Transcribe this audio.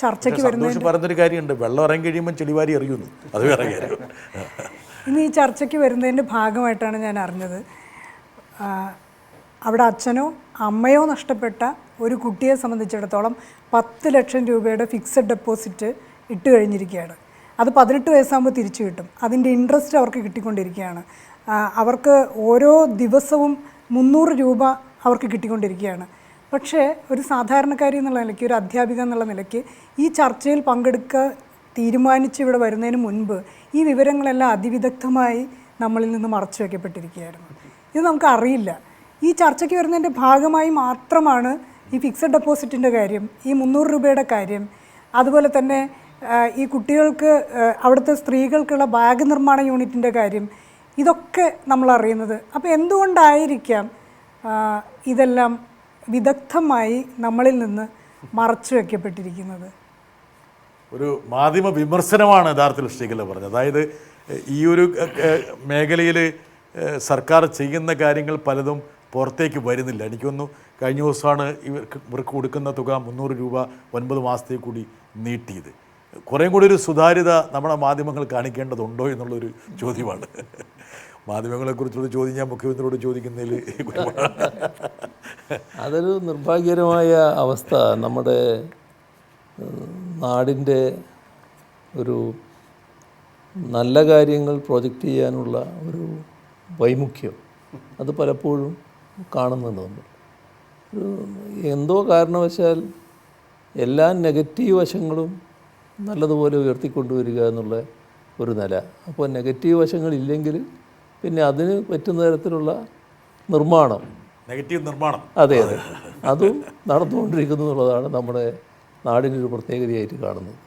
ചർച്ചയ്ക്ക് വരുന്നത് പറഞ്ഞൊരു കാര്യമുണ്ട്, വെള്ളം ഇറങ്ങി കഴിയുമ്പോൾ ചെളിവാരി എറിയുന്നു, അത് വേറെ കാര്യം. ഇന്ന് ഈ ചർച്ചയ്ക്ക് വരുന്നതിൻ്റെ ഭാഗമായിട്ടാണ് ഞാൻ അറിഞ്ഞത്, അവിടെ അച്ഛനോ അമ്മയോ നഷ്ടപ്പെട്ട ഒരു കുട്ടിയെ സംബന്ധിച്ചിടത്തോളം 10 ലക്ഷം രൂപയുടെ ഫിക്സഡ് ഡെപ്പോസിറ്റ് ഇട്ട് കഴിഞ്ഞിരിക്കുകയാണ്. അത് 18 വയസ്സാകുമ്പോൾ തിരിച്ചു കിട്ടും. അതിൻ്റെ ഇൻട്രസ്റ്റ് അവർക്ക് കിട്ടിക്കൊണ്ടിരിക്കുകയാണ്. അവർക്ക് ഓരോ ദിവസവും 300 രൂപ അവർക്ക് കിട്ടിക്കൊണ്ടിരിക്കുകയാണ്. പക്ഷേ ഒരു സാധാരണക്കാരി എന്നുള്ള നിലയ്ക്ക്, ഒരു അധ്യാപിക എന്നുള്ള നിലയ്ക്ക് ഈ ചർച്ചയിൽ പങ്കെടുക്കുക തീരുമാനിച്ച് ഇവിടെ വരുന്നതിന് മുൻപ് ഈ വിവരങ്ങളെല്ലാം അതിവിദഗ്ധമായി നമ്മളിൽ നിന്ന് മറച്ചു വയ്ക്കപ്പെട്ടിരിക്കുകയായിരുന്നു. ഇത് നമുക്ക് അറിയില്ല. ഈ ചർച്ചയ്ക്ക് വരുന്നതിൻ്റെ ഭാഗമായി മാത്രമാണ് ഈ ഫിക്സഡ് ഡെപ്പോസിറ്റിൻ്റെ കാര്യം, ഈ 300 രൂപയുടെ കാര്യം, അതുപോലെ തന്നെ ഈ കുട്ടികൾക്ക് അവിടുത്തെ സ്ത്രീകൾക്കുള്ള ബാഗ് നിർമ്മാണ യൂണിറ്റിൻ്റെ കാര്യം, ഇതൊക്കെ നമ്മൾ അറിയുന്നത്. അപ്പോൾ എന്തുകൊണ്ടായിരിക്കാം ഇതെല്ലാം വിദഗ്ധമായി നമ്മളിൽ നിന്ന് മറച്ചു വയ്ക്കപ്പെട്ടിരിക്കുന്നത്? ഒരു മാധ്യമ വിമർശനമാണ് യഥാർത്ഥത്തിൽ ശ്രീകല പറഞ്ഞത്. അതായത് ഈ ഒരു മേഖലയിൽ സർക്കാർ ചെയ്യുന്ന കാര്യങ്ങൾ പലതും പുറത്തേക്ക് വരുന്നില്ല. എനിക്കൊന്നു കഴിഞ്ഞ ദിവസമാണ് ഇവർക്ക് കൊടുക്കുന്ന തുക 300 രൂപ 9 മാസത്തേക്ക് കൂടി നീട്ടിയത്. കുറേയും കൂടി ഒരു സുതാര്യത നമ്മുടെ മാധ്യമങ്ങൾ കാണിക്കേണ്ടതുണ്ടോ എന്നുള്ളൊരു ചോദ്യമാണ്. മാധ്യമങ്ങളെക്കുറിച്ചുള്ള ചോദ്യം ഞാൻ മുഖ്യമന്ത്രിയോട് ചോദിക്കുന്നതിൽ അതൊരു നിർഭാഗ്യകരമായ അവസ്ഥ. നമ്മുടെ നാടിൻ്റെ ഒരു നല്ല കാര്യങ്ങൾ പ്രൊജക്റ്റ് ചെയ്യാനുള്ള ഒരു വൈമുഖ്യം അത് പലപ്പോഴും കാണുന്നുണ്ട് നമ്മൾ. എന്തോ കാരണവശാൽ എല്ലാ നെഗറ്റീവ് വശങ്ങളും നല്ലതുപോലെ ഉയർത്തിക്കൊണ്ടുവരിക എന്നുള്ള ഒരു നില. അപ്പോൾ നെഗറ്റീവ് വശങ്ങളില്ലെങ്കിൽ പിന്നെ അതിന് പറ്റുന്ന തരത്തിലുള്ള നിർമ്മാണം, നെഗറ്റീവ് നിർമ്മാണം, അതെ അതും നടന്നുകൊണ്ടിരിക്കുന്നു എന്നുള്ളതാണ് നമ്മുടെ നാടിനൊരു പ്രത്യേകതയായിട്ട് കാണുന്നത്.